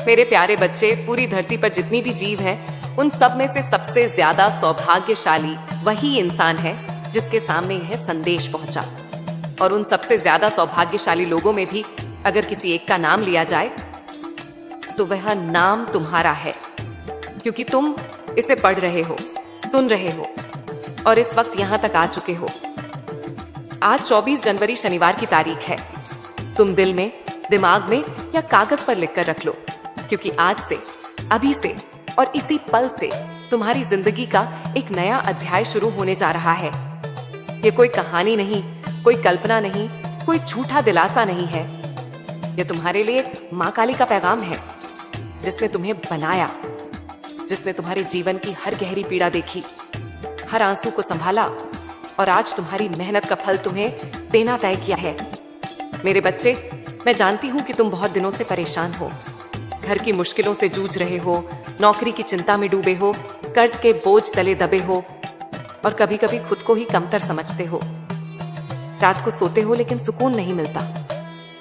मेरे प्यारे बच्चे, पूरी धरती पर जितनी भी जीव हैं, उन सब में से सबसे ज्यादा सौभाग्यशाली वही इंसान है जिसके सामने यह संदेश पहुंचा। और उन सबसे ज्यादा सौभाग्यशाली लोगों में भी अगर किसी एक का नाम लिया जाए तो वह नाम तुम्हारा है, क्योंकि तुम इसे पढ़ रहे हो, सुन रहे हो और इस वक्त यहां तक आ चुके हो। आज 24 जनवरी शनिवार की तारीख है। तुम दिल में, दिमाग में या कागज पर लिखकर रख लो, क्योंकि आज से, अभी से और इसी पल से तुम्हारी जिंदगी का एक नया अध्याय शुरू होने जा रहा है। ये कोई कहानी नहीं, कोई कल्पना नहीं, कोई झूठा दिलासा नहीं है। यह तुम्हारे लिए माँ काली का पैगाम है, जिसने तुम्हें बनाया, जिसने तुम्हारे जीवन की हर गहरी पीड़ा देखी, हर आंसू को संभाला और आज तुम्हारी मेहनत का फल तुम्हें देना तय किया है। मेरे बच्चे, मैं जानती हूं कि तुम बहुत दिनों से परेशान हो, घर की मुश्किलों से जूझ रहे हो, नौकरी की चिंता में डूबे हो, कर्ज के बोझ तले दबे हो और कभी कभी खुद को ही कमतर समझते हो। रात को सोते हो लेकिन सुकून नहीं मिलता,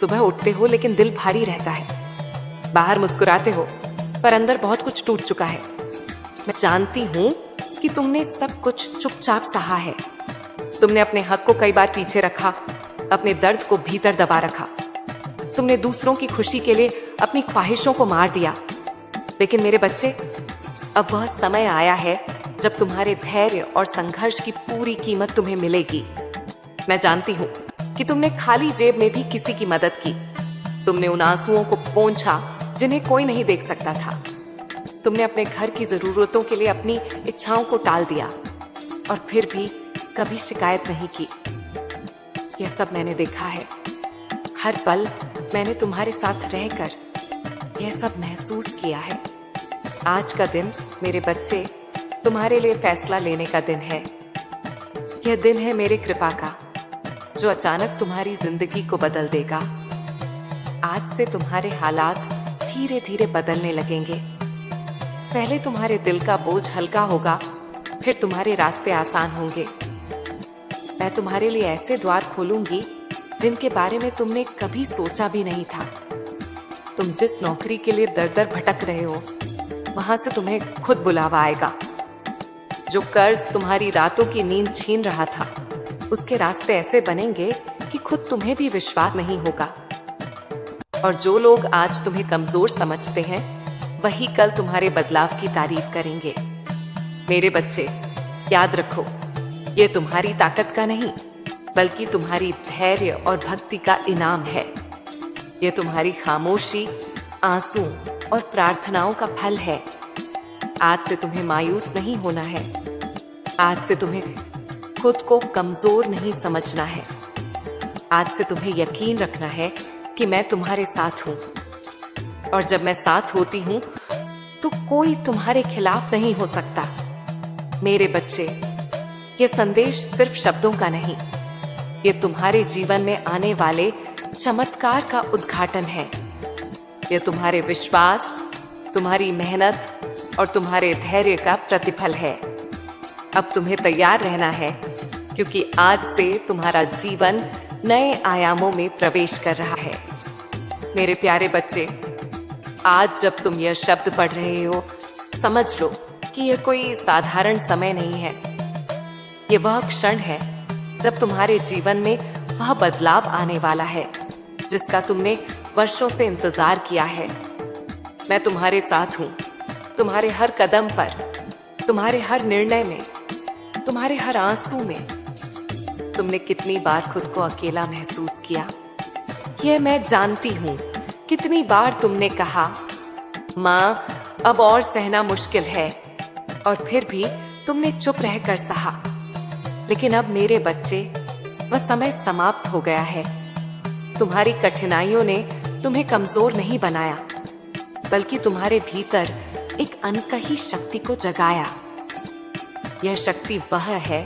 सुबह उठते हो लेकिन दिल भारी रहता है, बाहर मुस्कुराते हो पर अंदर बहुत कुछ टूट चुका है। मैं जानती हूं कि तुमने सब कुछ चुपचाप सहा है। तुमने अपने हक को कई बार पीछे रखा, अपने दर्द को भीतर दबा रखा। तुमने दूसरों की खुशी के लिए अपनी ख्वाहिशों को मार दिया। लेकिन मेरे बच्चे, अब वह समय आया है जब तुम्हारे धैर्य और संघर्ष की पूरी कीमत तुम्हें मिलेगी। मैं जानती हूं कि तुमने खाली जेब में भी किसी की मदद की। तुमने उन आंसुओं को पोंछा जिन्हें कोई नहीं देख सकता था। तुमने अपने घर की जरूरतों के लिए अपनी इच्छाओं को टाल दिया और फिर भी कभी शिकायत नहीं की। यह सब मैंने देखा है। हर पल मैंने तुम्हारे साथ रहकर यह सब महसूस किया है। आज का दिन मेरे बच्चे तुम्हारे लिए फैसला लेने का दिन है। यह दिन है मेरे कृपा का, जो अचानक तुम्हारी जिंदगी को बदल देगा। आज से तुम्हारे हालात धीरे धीरे बदलने लगेंगे। पहले तुम्हारे दिल का बोझ हल्का होगा, फिर तुम्हारे रास्ते आसान होंगे। मैं तुम्हारे लिए ऐसे द्वार खोलूंगी जिनके बारे में तुमने कभी सोचा भी नहीं था। तुम जिस नौकरी के लिए दर दर भटक रहे हो, वहां से तुम्हें खुद बुलावा आएगा। जो कर्ज तुम्हारी रातों की नींद छीन रहा था, उसके रास्ते ऐसे बनेंगे कि खुद तुम्हें भी विश्वास नहीं होगा। और जो लोग आज तुम्हें कमजोर समझते हैं, वही कल तुम्हारे बदलाव की तारीफ करेंगे। मेरे बच्चे, याद रखो, ये तुम्हारी ताकत का नहीं, बल्कि तुम्हारी धैर्य और भक्ति का इनाम है। ये तुम्हारी खामोशी, आंसू और प्रार्थनाओं का फल है। आज से तुम्हें मायूस नहीं होना है। आज से तुम्हें खुद को कमजोर नहीं समझना है। आज से तुम्हें यकीन रखना है कि मैं तुम्हारे साथ हूं। और जब मैं साथ होती हूं तो कोई तुम्हारे खिलाफ नहीं हो सकता। मेरे बच्चे, ये संदेश सिर्फ शब्दों का नहीं, ये तुम्हारे जीवन में आने वाले चमत्कार का उद्घाटन है। ये तुम्हारे विश्वास, तुम्हारी मेहनत और तुम्हारे धैर्य का प्रतिफल है। अब तुम्हें तैयार रहना है, क्योंकि आज से तुम्हारा जीवन नए आयामों में प्रवेश कर रहा है। मेरे प्यारे बच्चे, आज जब तुम यह शब्द पढ़ रहे हो, समझ लो कि यह कोई साधारण समय नहीं है। यह वह क्षण है जब तुम्हारे जीवन में वह बदलाव आने वाला है जिसका तुमने वर्षों से इंतजार किया है। मैं तुम्हारे साथ हूं, तुम्हारे हर कदम पर, तुम्हारे हर निर्णय में, तुम्हारे हर आंसू में। तुमने कितनी बार खुद को अकेला महसूस किया, यह मैं जानती हूं। कितनी बार तुमने कहा, माँ अब और सहना मुश्किल है, और फिर भी तुमने चुप रहकर सहा। लेकिन अब मेरे बच्चे, वह समय समाप्त हो गया है। तुम्हारी कठिनाइयों ने तुम्हें कमजोर नहीं बनाया, बल्कि तुम्हारे भीतर एक अनकही शक्ति को जगाया। यह शक्ति वह है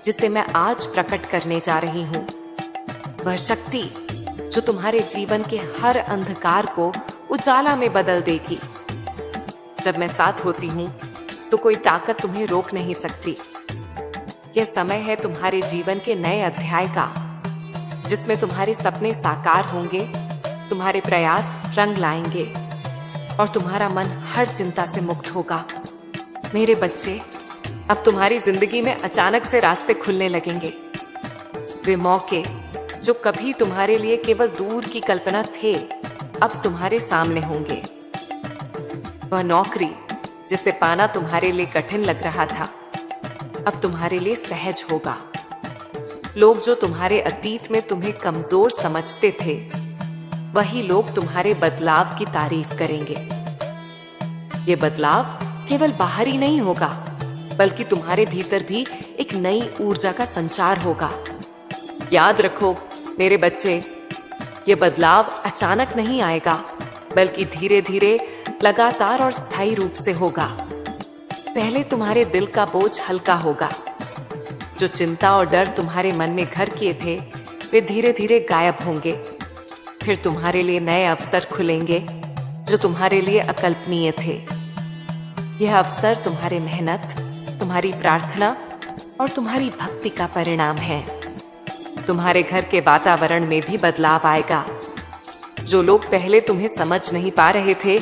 जिसे मैं आज प्रकट करने जा रही हूँ। वह शक्ति जो तुम्हारे जीवन के हर अंधकार को उजाला में बदल देगी। जब मैं साथ होती हूँ तो कोई ताकत तुम्हें रोक नहीं सकती। यह समय है तुम्हारे जीवन के नए अध्याय का, जिसमें तुम्हारे सपने साकार होंगे, तुम्हारे प्रयास रंग लाएंगे और तुम्हारा मन हर चिंता से मुक्त होगा। मेरे बच्चे, अब तुम्हारी जिंदगी में अचानक से रास्ते खुलने लगेंगे। वे मौके जो कभी तुम्हारे लिए केवल दूर की कल्पना थे, अब तुम्हारे सामने होंगे। वह नौकरी जिसे पाना तुम्हारे लिए कठिन लग रहा था, अब तुम्हारे लिए सहज होगा। लोग जो तुम्हारे अतीत में तुम्हें कमजोर समझते थे, वही लोग तुम्हारे बदलाव की तारीफ करेंगे। ये बदलाव केवल बाहर ही नहीं होगा, बल्कि तुम्हारे भीतर भी एक नई ऊर्जा का संचार होगा। याद रखो मेरे बच्चे, ये बदलाव अचानक नहीं आएगा, बल्कि धीरे धीरे, लगातार और स्थायी रूप से होगा। पहले तुम्हारे दिल का बोझ हल्का होगा। जो चिंता और डर तुम्हारे मन में घर किए थे, वे धीरे धीरे गायब होंगे। फिर तुम्हारे लिए नए अवसर खुलेंगे जो तुम्हारे लिए अकल्पनीय थे। यह अवसर तुम्हारे मेहनत, तुम्हारी प्रार्थना और तुम्हारी भक्ति का परिणाम है। तुम्हारे घर के वातावरण में भी बदलाव आएगा। जो लोग पहले तुम्हें समझ नहीं पा रहे थे,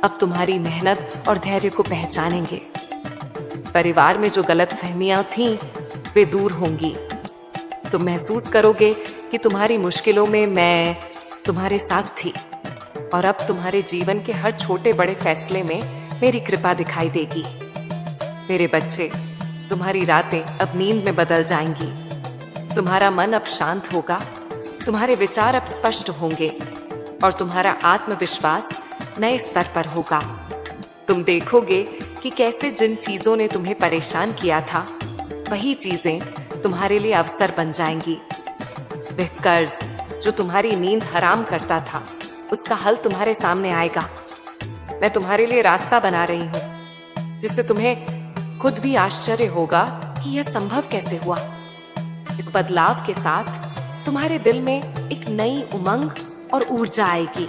अब तुम्हारी मेहनत और धैर्य को पहचानेंगे। परिवार में जो गलतफहमियां थीं, वे दूर होंगी। तुम महसूस करोगे कि तुम्हारी मुश्किलों में मैं तुम्हारे साथ थी, और अब तुम्हारे जीवन के हर छोटे बड़े फैसले में मेरी कृपा दिखाई देगी। मेरे बच्चे, तुम्हारी रातें अब नींद में बदल जाएंगी। तुम्हारा मन अब शांत होगा, तुम्हारे विचार अब स्पष्ट होंगे और तुम्हारा आत्मविश्वास नए स्तर पर होगा। तुम देखोगे कि कैसे जिन चीजों ने तुम्हें परेशान किया था, वही चीजें तुम्हारे लिए अवसर बन जाएंगी। वह कर्ज जो तुम्हारी नींद हराम करता था, उसका हल तुम्हारे सामने आएगा। मैं तुम्हारे लिए रास्ता बना रही हूँ, जिससे तुम्हें खुद भी आश्चर्य होगा कि यह संभव कैसे हुआ। इस बदलाव के साथ तुम्हारे दिल में एक नई उमंग और ऊर्जा आएगी।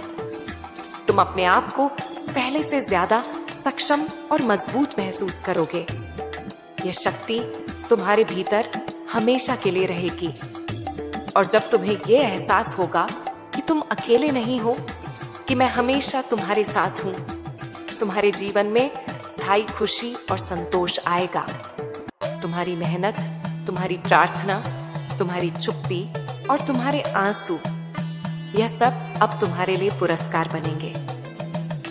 तुम अपने आप को पहले से ज्यादा सक्षम और मजबूत महसूस करोगे। यह शक्ति तुम्हारे भीतर हमेशा के लिए रहेगी। और जब तुम्हें यह एहसास होगा कि तुम अकेले नहीं हो, कि मैं हमेशा तुम्हारे साथ हूं, तुम्हारे जीवन में स्थायी खुशी और संतोष आएगा। तुम्हारी मेहनत, तुम्हारी प्रार्थना, तुम्हारी चुप्पी और तुम्हारे आंसू, यह सब अब तुम्हारे लिए पुरस्कार बनेंगे।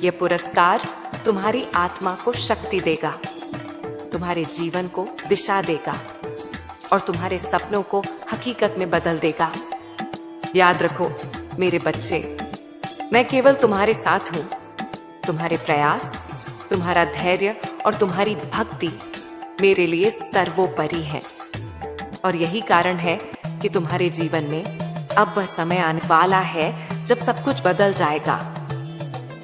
यह पुरस्कार तुम्हारी आत्मा को शक्ति देगा, तुम्हारे जीवन को दिशा देगा और तुम्हारे सपनों को हकीकत में बदल देगा। याद रखो मेरे बच्चे, मैं केवल तुम्हारे साथ हूं। तुम्हारे प्रयास, तुम्हारा धैर्य और तुम्हारी भक्ति मेरे लिए सर्वोपरि है। और यही कारण है कि तुम्हारे जीवन में अब वह समय आने वाला है जब सब कुछ बदल जाएगा।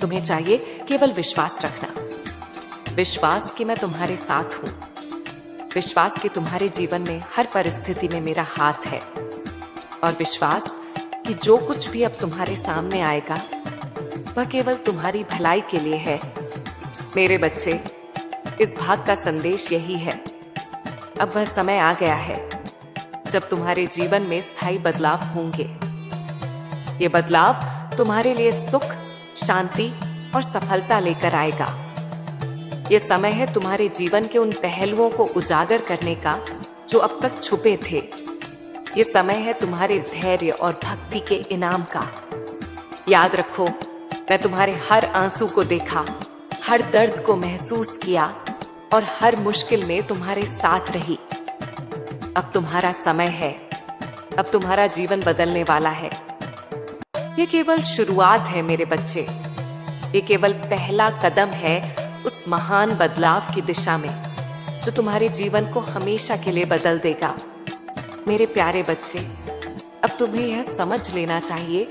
तुम्हें चाहिए केवल विश्वास रखना। विश्वास कि मैं तुम्हारे साथ हूं। विश्वास कि तुम्हारे जीवन में हर परिस्थिति में मेरा हाथ है। और विश्वास कि जो कुछ भी अब तुम्हारे सामने आएगा, वह केवल तुम्हारी भलाई के लिए है। मेरे बच्चे, इस भाग का संदेश यही है। अब वह समय आ गया है जब तुम्हारे जीवन में स्थायी बदलाव होंगे। ये बदलाव तुम्हारे लिए सुख, शांति और सफलता लेकर आएगा। ये समय है तुम्हारे जीवन के उन पहलुओं को उजागर करने का जो अब तक छुपे थे। ये समय है तुम्हारे धैर्य और भक्ति के इनाम का। याद रखो, मैं तुम्हारे हर आंसू को देखा, हर दर्द को महसूस किया और हर मुश्किल में तुम्हारे साथ रही। अब तुम्हारा समय है। अब तुम्हारा जीवन बदलने वाला है। ये केवल शुरुआत है मेरे बच्चे। ये केवल पहला कदम है उस महान बदलाव की दिशा में जो तुम्हारे जीवन को हमेशा के लिए बदल देगा। मेरे प्यारे बच्चे, अब तुम्हें यह समझ लेना चाहिए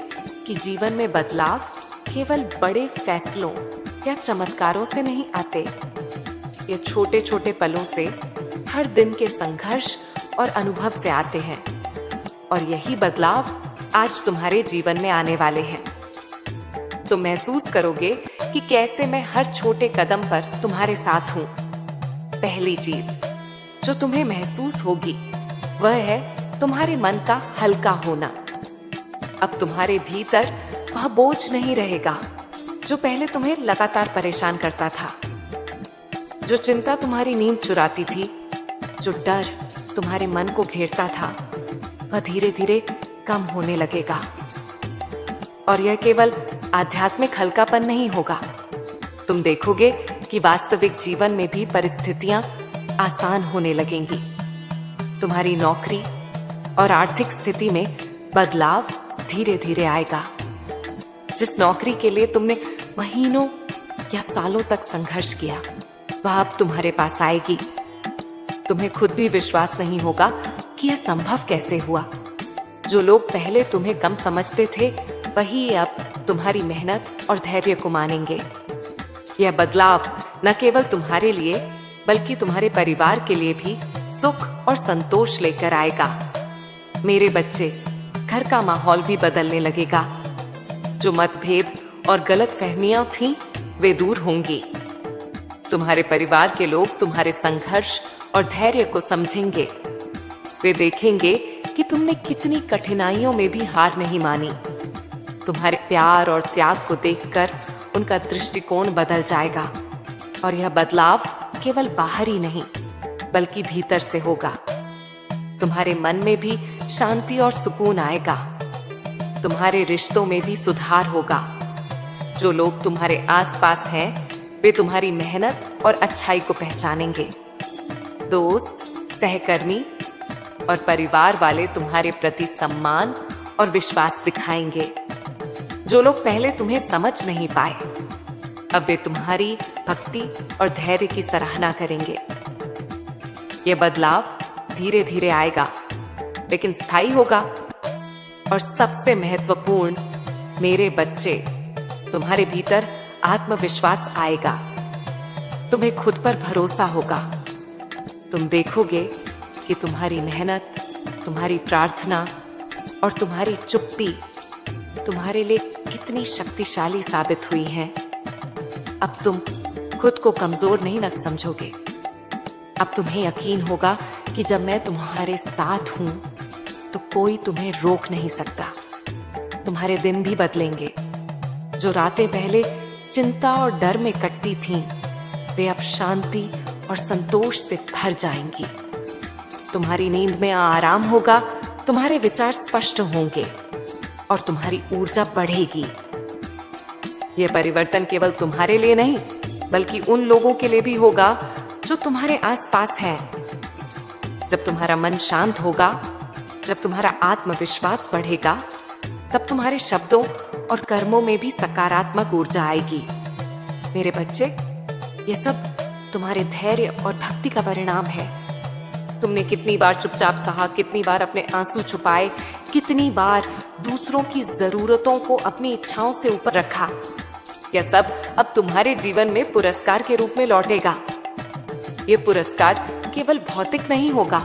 कि जीवन में बदलाव केवल बड़े फैसलों या चमत्कारों से नहीं आते। ये छोटे छोटे पलों से, हर दिन के संघर्ष और अनुभव से आते हैं। और यही बदलाव आज तुम्हारे जीवन में आने वाले हैं। तुम महसूस करोगे कि कैसे मैं हर छोटे कदम पर तुम्हारे साथ हूं। पहली चीज जो तुम्हें महसूस होगी वह है तुम्हारे मन का हल्का होना। अब तुम्हारे भीतर वह बोझ नहीं रहेगा। जो पहले तुम्हें लगातार परेशान करता था, जो चिंता तुम्हारी नींद चुराती थी, जो डर तुम्हारे मन को घेरता था, वह धीरे धीरे कम होने लगेगा। और यह केवल आध्यात्मिक हल्कापन नहीं होगा। तुम देखोगे कि वास्तविक जीवन में भी परिस्थितियां आसान होने लगेंगी। तुम्हारी नौकरी और आर्थिक स्थिति में बदलाव धीरे धीरे आएगा। जिस नौकरी के लिए तुमने महीनों या सालों तक संघर्ष किया, वह अब तुम्हारे पास आएगी। तुम्हें खुद भी विश्वास नहीं होगा कि यह संभव कैसे हुआ। जो लोग पहले तुम्हें कम समझते थे, वही अब तुम्हारी मेहनत और धैर्य को मानेंगे। यह बदलाव न केवल तुम्हारे लिए बल्कि तुम्हारे परिवार के लिए भी सुख और संतोष लेकर आएगा। मेरे बच्चे, घर का माहौल भी बदलने लगेगा। जो मतभेद और गलतफहमियां थीं, वे दूर होंगी। तुम्हारे परिवार के लोग तुम्हारे संघर्ष और धैर्य को समझेंगे। वे देखेंगे कि तुमने कितनी कठिनाइयों में भी हार नहीं मानी। तुम्हारे प्यार और त्याग को देखकर उनका दृष्टिकोण बदल जाएगा। और यह बदलाव केवल बाहरी नहीं बल्कि भीतर से होगा। तुम्हारे मन में भी शांति और सुकून आएगा। तुम्हारे रिश्तों में भी सुधार होगा। जो लोग तुम्हारे आसपास हैं, वे तुम्हारी मेहनत और अच्छाई को पहचानेंगे। दोस्त, सहकर्मी और परिवार वाले तुम्हारे प्रति सम्मान और विश्वास दिखाएंगे। जो लोग पहले तुम्हें समझ नहीं पाए, अब वे तुम्हारी भक्ति और धैर्य की सराहना करेंगे। यह बदलाव धीरे धीरे आएगा, लेकिन स्थायी होगा। और सबसे महत्वपूर्ण, मेरे बच्चे, तुम्हारे भीतर आत्मविश्वास आएगा। तुम्हें खुद पर भरोसा होगा। तुम देखोगे कि तुम्हारी मेहनत, तुम्हारी प्रार्थना और तुम्हारी चुप्पी तुम्हारे लिए कितनी शक्तिशाली साबित हुई हैं। अब तुम खुद को कमजोर नहीं न समझोगे। अब तुम्हें यकीन होगा कि जब मैं तुम्हारे साथ हूं तो कोई तुम्हें रोक नहीं सकता। तुम्हारे दिन भी बदलेंगे। जो रातें पहले चिंता और डर में कटती थीं, वे अब शांति और संतोष से भर जाएंगी। तुम्हारी नींद में आराम होगा, तुम्हारे विचार स्पष्ट होंगे और तुम्हारी ऊर्जा बढ़ेगी। यह परिवर्तन केवल तुम्हारे लिए नहीं बल्कि उन लोगों के लिए भी होगा जो तुम्हारे आसपास हैं। जब तुम्हारा मन शांत होगा, जब तुम्हारा आत्मविश्वास बढ़ेगा, तब तुम्हारे शब्दों और कर्मों में भी सकारात्मक ऊर्जा आएगी। मेरे बच्चे, ये सब तुम्हारे धैर्य और भक्ति का परिणाम है। तुमने कितनी बार चुपचाप सहा, कितनी बार अपने आंसू छुपाए, कितनी बार दूसरों की जरूरतों को अपनी इच्छाओं से ऊपर रखा। यह सब अब तुम्हारे जीवन में पुरस्कार के रूप में लौटेगा। यह पुरस्कार केवल भौतिक नहीं होगा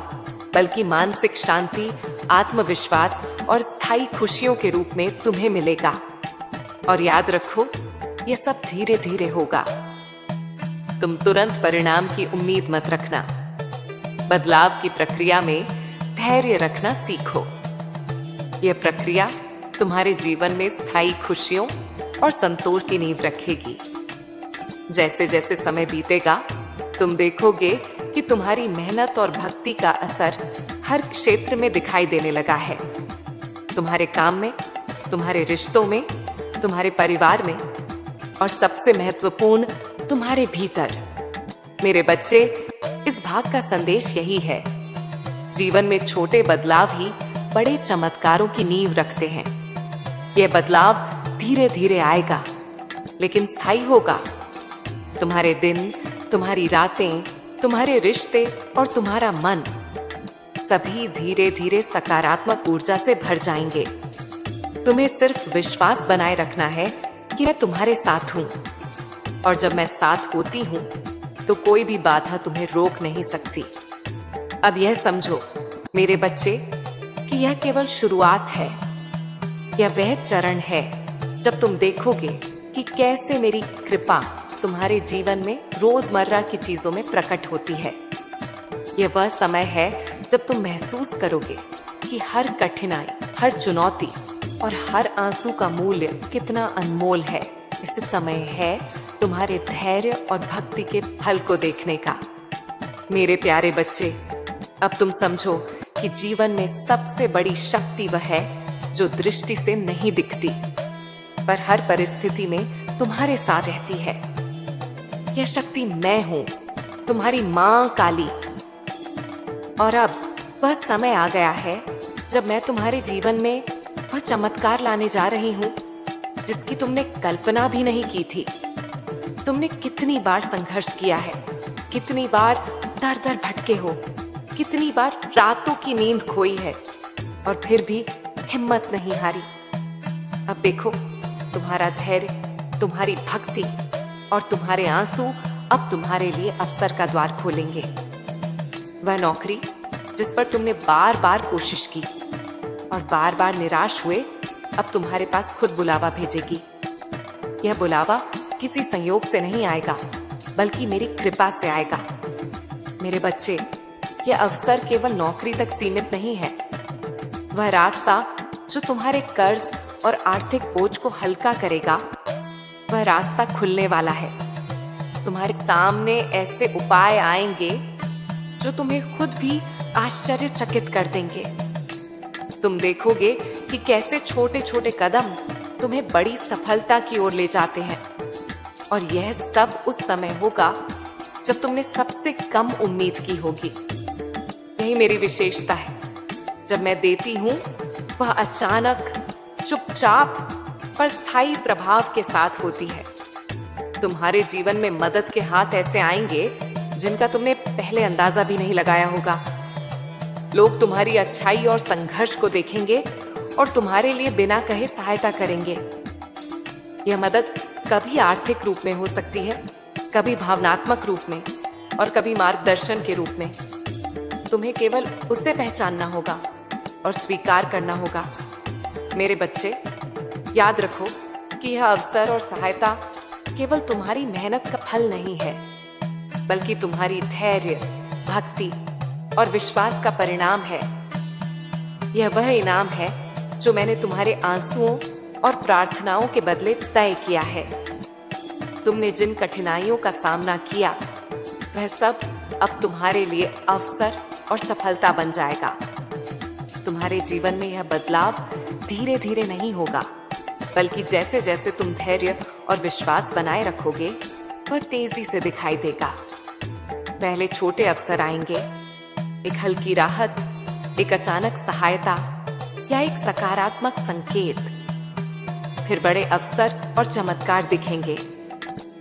बल्कि मानसिक शांति, आत्मविश्वास और स्थायी खुशियों के रूप में तुम्हें मिलेगा। और याद रखो, यह सब धीरे धीरे होगा। तुम तुरंत परिणाम की उम्मीद मत रखना। बदलाव की प्रक्रिया में धैर्य रखना सीखो। यह प्रक्रिया तुम्हारे जीवन में स्थायी खुशियों और संतोष की नींव रखेगी। जैसे जैसे समय बीतेगा, तुम देखोगे कि तुम्हारी मेहनत और भक्ति का असर हर क्षेत्र में दिखाई देने लगा है। तुम्हारे काम में, तुम्हारे रिश्तों में, तुम्हारे परिवार में और सबसे महत्वपूर्ण, तुम्हारे भीतर। मेरे बच्चे, इस भाग का संदेश यही है। जीवन में छोटे बदलाव ही बड़े चमत्कारों की नींव रखते हैं। यह बदलाव धीरे धीरे आएगा, लेकिन स्थायी होगा। तुम्हारे दिन, तुम्हारी रातें, तुम्हारे रिश्ते और तुम्हारा मन सभी धीरे धीरे सकारात्मक ऊर्जा से भर जाएंगे। तुम्हें सिर्फ विश्वास बनाए रखना है कि मैं तुम्हारे साथ हूं। और जब मैं साथ होती हूं तो कोई भी बाधा तुम्हें रोक नहीं सकती। अब यह समझो मेरे बच्चे कि यह केवल शुरुआत है। यह वह चरण है जब तुम देखोगे कि कैसे मेरी कृपा तुम्हारे जीवन में रोजमर्रा की चीजों में प्रकट होती है। यह वह समय है जब तुम महसूस करोगे कि हर कठिनाई, हर चुनौती और हर आंसू का मूल्य कितना अनमोल है। इस समय है तुम्हारे धैर्य और भक्ति के फल को देखने का। मेरे प्यारे बच्चे, अब तुम समझो कि जीवन में सबसे बड़ी शक्ति वह है जो दृष्टि से नहीं दिखती, पर हर परिस्थिति में तुम्हारे साथ रहती है। यह शक्ति मैं हूं, तुम्हारी मां काली। और अब वह समय आ गया है जब मैं तुम्हारे जीवन में वह चमत्कार लाने जा रही हूं जिसकी तुमने कल्पना भी नहीं की थी। तुमने कितनी बार संघर्ष किया है, कितनी बार दर दर भटके हो, कितनी बार रातों की नींद खोई है और फिर भी हिम्मत नहीं हारी। अब देखो, तुम्हारा धैर्य, तुम्हारी भक्ति और तुम्हारे आंसू अब तुम्हारे लिए अवसर का द्वार खोलेंगे। वह नौकरी जिस पर तुमने बार बार कोशिश की और बार बार निराश हुए, अब तुम्हारे पास खुद बुलावा भेजेगी। यह बुलावा किसी संयोग से नहीं आएगा, बल्कि मेरी कृपा से आएगा। मेरे बच्चे, यह अवसर केवल नौकरी तक सीमित नहीं है। वह रास्ता जो तुम्हारे कर्ज और आर्थिक बोझ को हल्का करेगा, वह रास्ता खुलने वाला है। तुम्हारे सामने ऐसे उपाय आएंगे जो तुम्हें खुद भी आश्चर्यचकित कर देंगे। तुम देखोगे कि कैसे छोटे छोटे कदम तुम्हें बड़ी सफलता की ओर ले जाते हैं। और यह सब उस समय होगा जब तुमने सबसे कम उम्मीद की होगी। यही मेरी विशेषता है। जब मैं देती हूँ, वह अचानक, चुपचाप पर स्थायी प्रभाव के साथ होती है। तुम्हारे जीवन में मदद के हाथ ऐसे आएंगे जिनका तुमने पहले अंदाजा भी नहीं लगाया होगा। लोग तुम्हारी अच्छाई और संघर्ष को देखेंगे और तुम्हारे लिए बिना कहे सहायता करेंगे। यह मदद कभी आर्थिक रूप में हो सकती है, कभी भावनात्मक रूप में और कभी मार्गदर्शन के रूप में। तुम्हें केवल उसे पहचानना होगा और स्वीकार करना होगा। मेरे बच्चे, याद रखो कि यह अवसर और सहायता केवल तुम्हारी मेहनत का फल नहीं है, बल्कि तुम्हारी धैर्य, भक्ति और विश्वास का परिणाम है। यह वह इनाम है जो मैंने तुम्हारे आंसुओं और प्रार्थनाओं के बदले तय किया है। तुमने जिन कठिनाइयों का सामना किया, वह सब अब तुम्हारे लिए अवसर और सफलता बन जाएगा। तुम्हारे जीवन में यह बदलाव धीरे धीरे नहीं होगा, बल्कि जैसे जैसे तुम धैर्य और विश्वास बनाए रखोगे, वह तेजी से दिखाई देगा। पहले छोटे अवसर आएंगे, एक हल्की राहत, एक अचानक सहायता या एक सकारात्मक संकेत। फिर बड़े अवसर और चमत्कार दिखेंगे।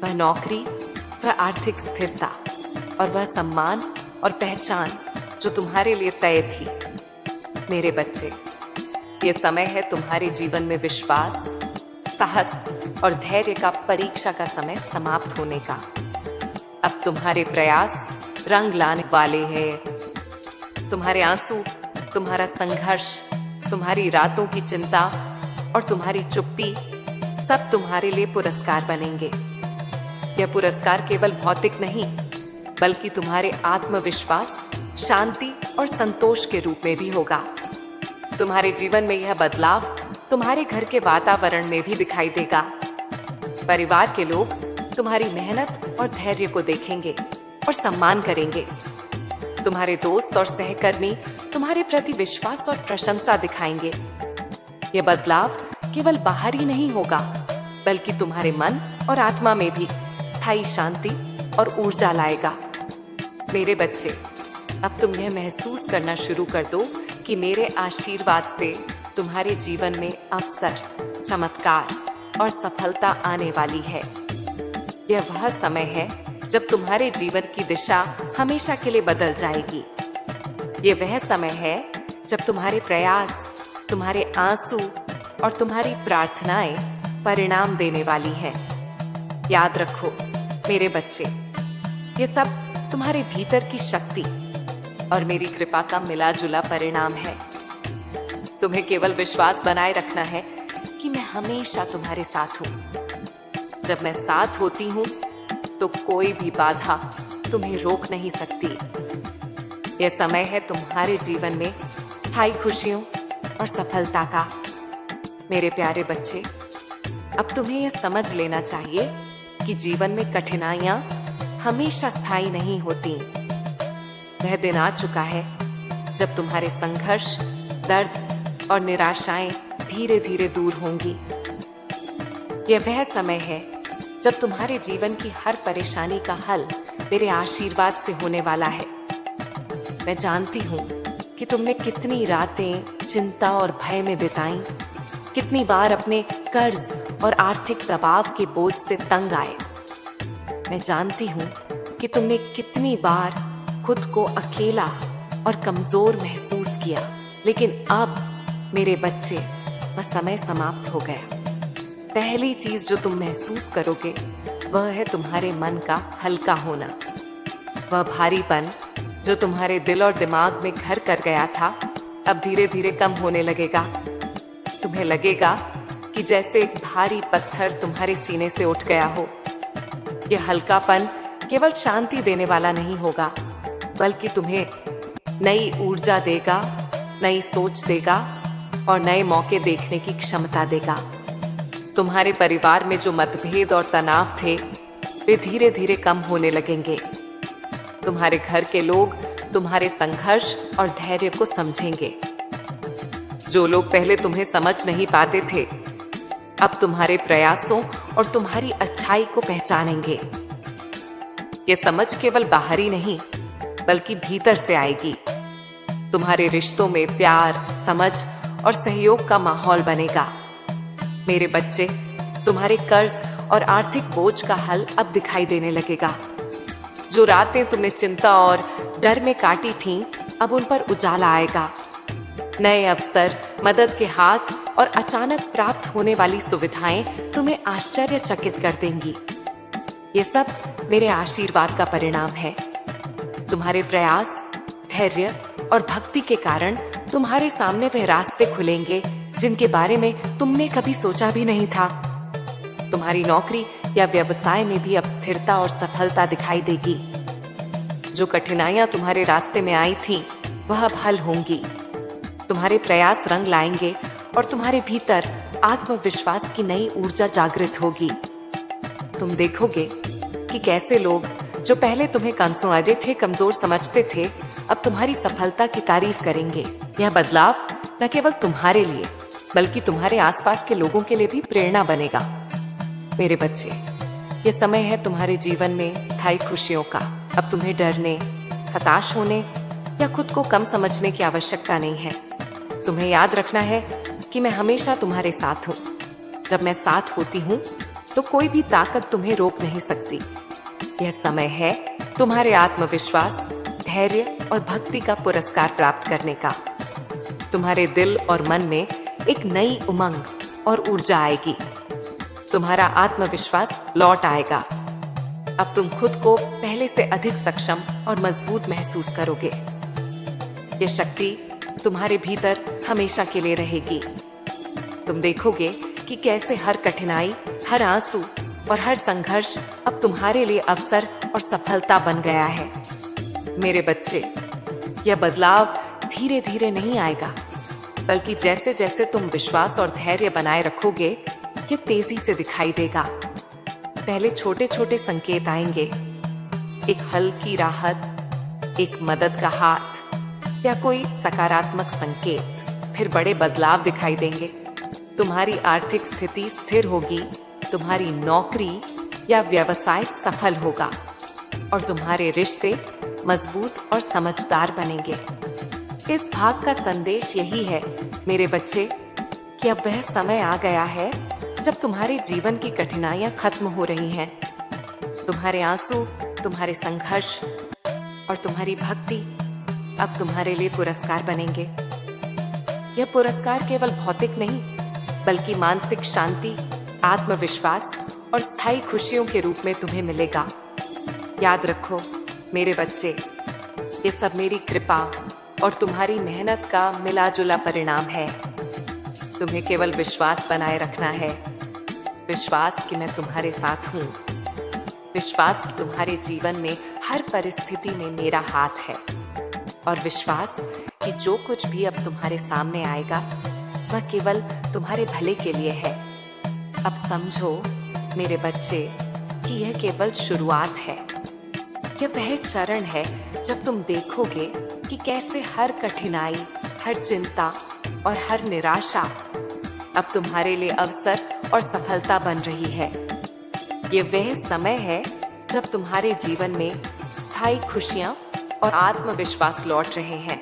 वह नौकरी, वह आर्थिक स्थिरता और वह सम्मान और पहचान जो तुम्हारे लिए तय थी। मेरे बच्चे, ये समय है तुम्हारे जीवन में विश्वास, साहस और धैर्य का परीक्षा का समय समाप्त होने का। अब तुम्हारे प्रयास रंग लाने वाले हैं। तुम्हारे आंसू, तुम्हारा संघर्ष, तुम्हारी रातों की चिंता और तुम्हारी चुप्पी सब तुम्हारे लिए पुरस्कार बनेंगे। यह पुरस्कार केवल भौतिक नहीं, बल्कि तुम्हारे आत्मविश्वास, शांति और संतोष के रूप में भी होगा। तुम्हारे जीवन में यह बदलाव तुम्हारे घर के वातावरण में भी दिखाई देगा। परिवार के लोग तुम्हारी मेहनत और धैर्य को देखेंगे और सम्मान करेंगे। तुम्हारे दोस्त और सहकर्मी तुम्हारे प्रति विश्वास और प्रशंसा दिखाएंगे। यह बदलाव केवल बाहरी नहीं होगा, बल्कि तुम्हारे मन और आत्मा में भी स्थायी शांति और ऊर्जा लाएगा। मेरे बच्चे, अब तुम यह महसूस करना शुरू कर दो कि मेरे आशीर्वाद से तुम्हारे जीवन में अवसर, चमत्कार और सफलता आने वाली है। यह वह समय है जब तुम्हारे जीवन की दिशा हमेशा के लिए बदल जाएगी। ये वह समय है जब तुम्हारे प्रयास, तुम्हारे आंसू और तुम्हारी प्रार्थनाएं परिणाम देने वाली हैं। याद रखो मेरे बच्चे, ये सब तुम्हारे भीतर की शक्ति और मेरी कृपा का मिला जुला परिणाम है। तुम्हें केवल विश्वास बनाए रखना है कि मैं हमेशा तुम्हारे साथ हूँ। जब मैं साथ होती हूँ तो कोई भी बाधा तुम्हें रोक नहीं सकती। यह समय है तुम्हारे जीवन में स्थायी खुशियों और सफलता का। मेरे प्यारे बच्चे, अब तुम्हें यह समझ लेना चाहिए कि जीवन में कठिनाइयां हमेशा स्थायी नहीं होती। वह दिन आ चुका है जब तुम्हारे संघर्ष, दर्द और निराशाएं धीरे धीरे दूर होंगी। यह वह समय है जब तुम्हारे जीवन की हर परेशानी का हल मेरे आशीर्वाद से होने वाला है। मैं जानती हूँ कि तुमने कितनी रातें चिंता और भय में बिताई, कितनी बार अपने कर्ज और आर्थिक दबाव के बोझ से तंग आए। मैं जानती हूँ कि तुमने कितनी बार खुद को अकेला और कमजोर महसूस किया, लेकिन अब मेरे बच्चे वह समय समाप्त हो गया। पहली चीज जो तुम महसूस करोगे वह है तुम्हारे मन का हल्का होना। वह भारीपन जो तुम्हारे दिल और दिमाग में घर कर गया था अब धीरे धीरे कम होने लगेगा। तुम्हें लगेगा कि जैसे एक भारी पत्थर तुम्हारे सीने से उठ गया हो। यह हल्कापन केवल शांति देने वाला नहीं होगा, बल्कि तुम्हें नई ऊर्जा देगा, नई सोच देगा और नए मौके देखने की क्षमता देगा। तुम्हारे परिवार में जो मतभेद और तनाव थे वे धीरे धीरे कम होने लगेंगे। तुम्हारे घर के लोग तुम्हारे संघर्ष और धैर्य को समझेंगे। जो लोग पहले तुम्हें समझ नहीं पाते थे अब तुम्हारे प्रयासों और तुम्हारी अच्छाई को पहचानेंगे। ये समझ केवल बाहरी नहीं बल्कि भीतर से आएगी। तुम्हारे रिश्तों में प्यार, समझ और सहयोग का माहौल बनेगा। मेरे बच्चे, तुम्हारे कर्ज और आर्थिक बोझ का हल अब दिखाई देने लगेगा। जो रातें तुमने चिंता और डर में काटी थीं, अब उन पर उजाला आएगा। नए अवसर, मदद के हाथ और अचानक प्राप्त होने वाली सुविधाएं तुम्हें आश्चर्यचकित कर देंगी। ये सब मेरे आशीर्वाद का परिणाम है। तुम्हारे प्रयास, धैर्य और भक्ति के कारण तुम्हारे सामने वह रास्ते खुलेंगे जिनके बारे में तुमने कभी सोचा भी नहीं था। तुम्हारी नौकरी या व्यवसाय में भी अब स्थिरता और सफलता दिखाई देगी। जो कठिनाइयां तुम्हारे रास्ते में आई थीं, वह अब हल होंगी। तुम्हारे प्रयास रंग लाएंगे और तुम्हारे भीतर आत्मविश्वास की नई ऊर्जा जागृत होगी। तुम देखोगे कि कैसे लोग जो पहले तुम्हें कमजोर थे, कमजोर समझते थे, अब तुम्हारी सफलता की तारीफ करेंगे। यह बदलाव न केवल तुम्हारे लिए बल्कि तुम्हारे आसपास के लोगों के लिए भी प्रेरणा बनेगा। मेरे बच्चे, ये समय है तुम्हारे जीवन में स्थायी खुशियों का। अब तुम्हें डरने, हताश होने या खुद को कम समझने की आवश्यकता नहीं है। तुम्हें याद रखना है कि मैं हमेशा तुम्हारे साथ हूँ। जब मैं साथ होती हूँ तो कोई भी ताकत तुम्हें रोक नहीं सकती। यह समय है तुम्हारे आत्मविश्वास, धैर्य और भक्ति का पुरस्कार प्राप्त करने का। तुम्हारे दिल और मन में एक नई उमंग और ऊर्जा आएगी। तुम्हारा आत्मविश्वास लौट आएगा। अब तुम खुद को पहले से अधिक सक्षम और मजबूत महसूस करोगे। ये शक्ति तुम्हारे भीतर हमेशा के लिए रहेगी। तुम देखोगे कि कैसे हर कठिनाई, हर आंसू और हर संघर्ष अब तुम्हारे लिए अवसर और सफलता बन गया है। मेरे बच्चे, यह बदलाव धीरे धीरे नहीं आएगा, बल्कि जैसे जैसे तुम विश्वास और धैर्य बनाए रखोगे, ये तेजी से दिखाई देगा। पहले छोटे छोटे संकेत आएंगे, एक हल्की राहत, एक मदद का हाथ या कोई सकारात्मक संकेत। फिर बड़े बदलाव दिखाई देंगे। तुम्हारी आर्थिक स्थिति स्थिर होगी, तुम्हारी नौकरी या व्यवसाय सफल होगा और तुम्हारे रिश्ते मजबूत और समझदार बनेंगे। इस भाग का संदेश यही है मेरे बच्चे कि अब वह समय आ गया है जब तुम्हारे जीवन की कठिनाइयां खत्म हो रही हैं। तुम्हारे आंसू, तुम्हारे संघर्ष और तुम्हारी भक्ति अब तुम्हारे लिए पुरस्कार बनेंगे। यह पुरस्कार केवल भौतिक नहीं बल्कि मानसिक शांति, आत्मविश्वास और स्थायी खुशियों के रूप में तुम्हें मिलेगा। याद रखो मेरे बच्चे, ये सब मेरी कृपा और तुम्हारी मेहनत का मिला जुला परिणाम है। तुम्हें केवल विश्वास बनाए रखना है। विश्वास कि मैं तुम्हारे साथ हूँ। विश्वास कि तुम्हारे जीवन में हर परिस्थिति में मेरा हाथ है। और विश्वास कि जो कुछ भी अब तुम्हारे सामने आएगा वह केवल तुम्हारे भले के लिए है। अब समझो मेरे बच्चे कि यह केवल शुरुआत है। यह वह चरण है जब तुम देखोगे कि कैसे हर कठिनाई, हर चिंता और हर निराशा अब तुम्हारे लिए अवसर और सफलता बन रही है। ये वह समय है जब तुम्हारे जीवन में स्थायी खुशियां और आत्मविश्वास लौट रहे हैं।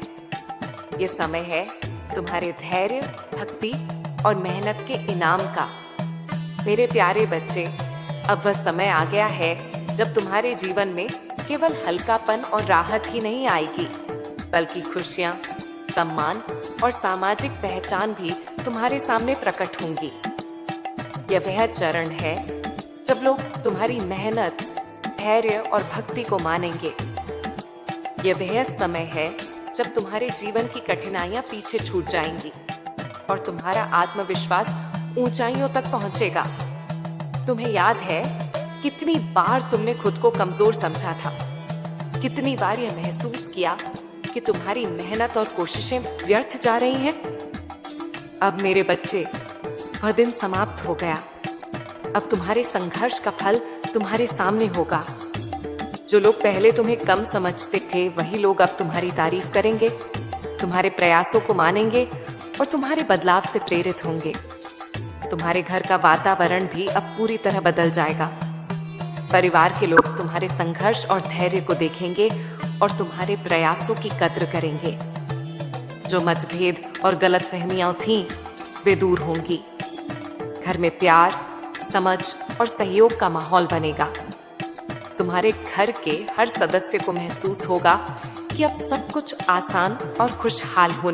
ये समय है तुम्हारे धैर्य, भक्ति और मेहनत के इनाम का। मेरे प्यारे बच्चे, अब वह समय आ गया है जब तुम्हारे जीवन में केवल हल्कापन और राहत ही नहीं आएगी, बल्कि खुशियां, सम्मान और सामाजिक पहचान भी तुम्हारे सामने प्रकट होंगी। यह वह चरण है जब लोग तुम्हारी मेहनत, धैर्य और भक्ति को मानेंगे। यह वह समय है जब तुम्हारे जीवन की कठिनाइयां पीछे छूट जाएंगी और तुम्हारा आत्मविश्वास ऊंचाइयों तक पहुंचेगा। तुम्हें याद है कितनी बार तुमने खुद को कमजोर समझा था, कितनी बार यह महसूस किया कि तुम्हारी मेहनत और कोशिशें व्यर्थ जा रही हैं। अब मेरे बच्चे, वह दिन समाप्त हो गया। अब तुम्हारे संघर्ष का फल तुम्हारे सामने होगा। जो लोग पहले तुम्हें कम समझते थे, वही लोग अब तुम्हारी तारीफ करेंगे, तुम्हारे प्रयासों को मानेंगे और तुम्हारे बदलाव से प्रेरित होंगे। तुम्हारे घर का वातावरण भी अब पूरी तरह बदल जाएगा। परिवार के लोग तुम्हारे संघर्ष और धैर्य को देखेंगे और तुम्हारे प्रयासों की कद्र करेंगे। जो मतभेद और गलतफहमियां थीं, वे दूर होंगी। घर में प्यार, समझ और सहयोग का माहौल बनेगा। तुम्हारे घर के हर सदस्य को महसूस होगा कि अब सब कुछ आसान और खुशहाल होने